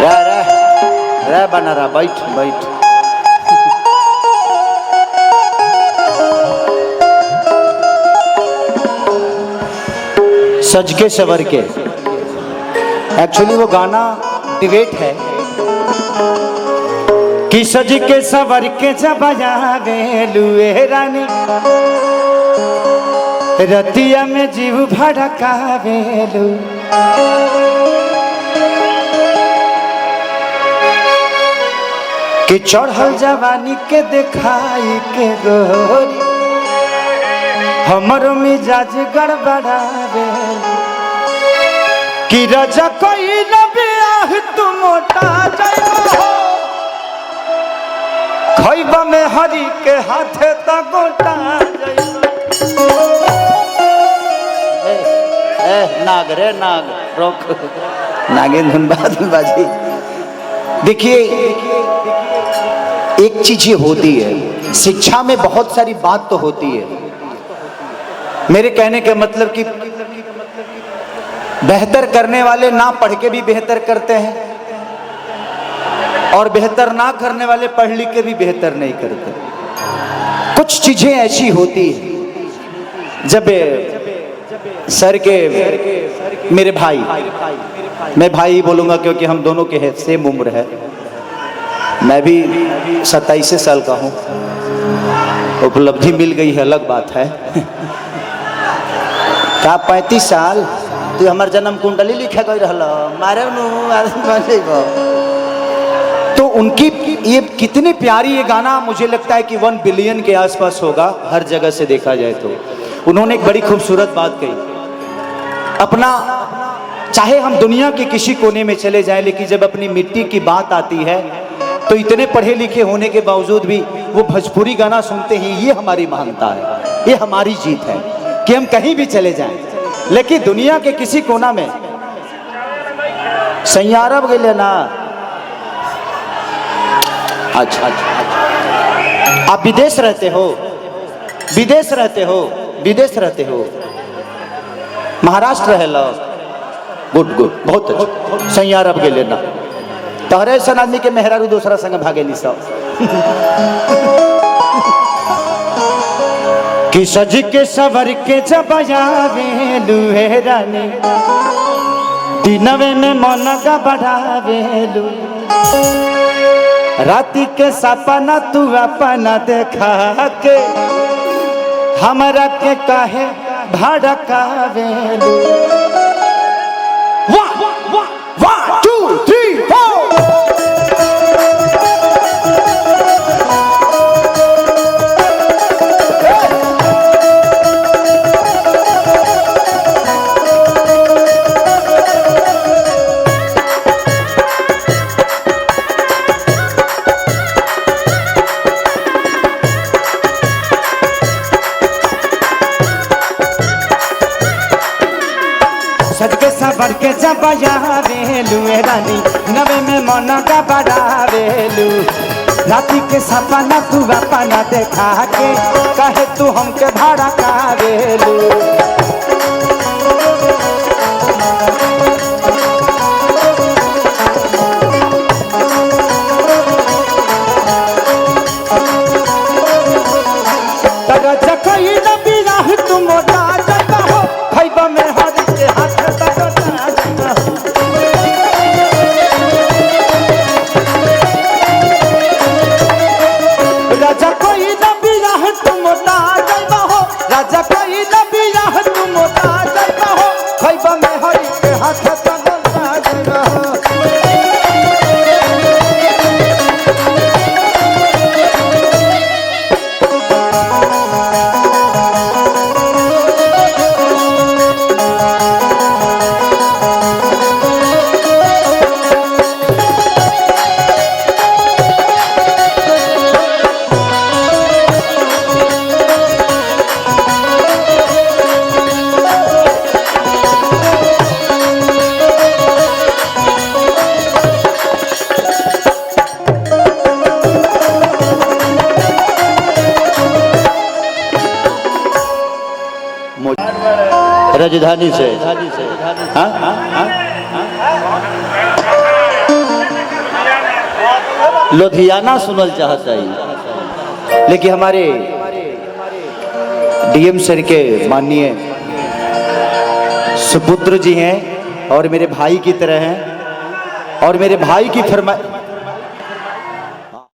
रे बना रहा, बैठ बैठ। सज के सवर के, एक्चुअली वो गाना डिबेट है कि सज के सवर के जब आवे रानी रतिया में जीव भड़कावेलू। कि चढ़ल जवानी के दिखाई के गोरी हमरो मिजाज गड़बड़ावेलू। कि राजा कोई न बियाह तू मोटा जाइबो खइबा में हरी के हाथे त गोटा जाइबो। नाग रे नाग रोक, नागिन धुन बाजी। देखिए एक चीज ये होती है, शिक्षा में बहुत सारी बात तो होती है। मेरे कहने का मतलब कि बेहतर करने वाले ना पढ़ के भी बेहतर करते हैं और बेहतर ना करने वाले पढ़ लिख के भी बेहतर नहीं करते। कुछ चीजें ऐसी होती है। जब सर के मेरे भाई, मैं भाई बोलूंगा क्योंकि हम दोनों के सेम उम्र है, मैं भी 27 साल का हूँ, उपलब्धि मिल गई है अलग बात है। का 35 साल तू हमार जन्म कुंडली लिखे गई रहला मारे तो उनकी ये कितनी प्यारी ये गाना, मुझे लगता है कि 1 बिलियन के आसपास होगा हर जगह से देखा जाए तो। उन्होंने एक बड़ी खूबसूरत बात कही, अपना चाहे हम दुनिया के किसी कोने में चले जाएं लेकिन जब अपनी मिट्टी की बात आती है तो इतने पढ़े लिखे होने के बावजूद भी वो भोजपुरी गाना सुनते ही ये हमारी महानता है, ये हमारी जीत है कि हम कहीं भी चले जाएं लेकिन दुनिया के किसी कोना में सैयारा गए ना। अच्छा, आप विदेश रहते हो, विदेश रहते हो, विदेश रहते हो, महाराष्ट्र है, गुड गुड, बहुत अच्छा। सैयारा गए लेना तहरे सन आदमी के मेहरारू दूसरा संग भागे ली सब। कि सज के सवर के जब आवेलू हे रानी दिनवे में मन का बढ़ावेलू। राती के सपना तू अपना देखा के हमरा के काहे भड़कावेलू। 1 2 3 4 सज के सवर के जब आवेलू रानी नवे में मन का बढ़ावेलू। राती के सपना तू अपना देखा के कहे तू हमके भड़कावेलू। तुम मोटा जाता हो खैबा में हर के हाथ राजा कोई न बियाह तुम मोटा जाइबा हो, राजा कोई न बियाह तुम मोटा जाइबा हो खैबा में हर के हाथ तगड़ा जाइबा हो। राजधानी से, हाँ? लुधियाना सुनल चाहता है, लेकिन हमारे डीएम सर के माननीय सुपुत्र जी हैं और मेरे भाई की तरह हैं, और मेरे भाई की फरमाइश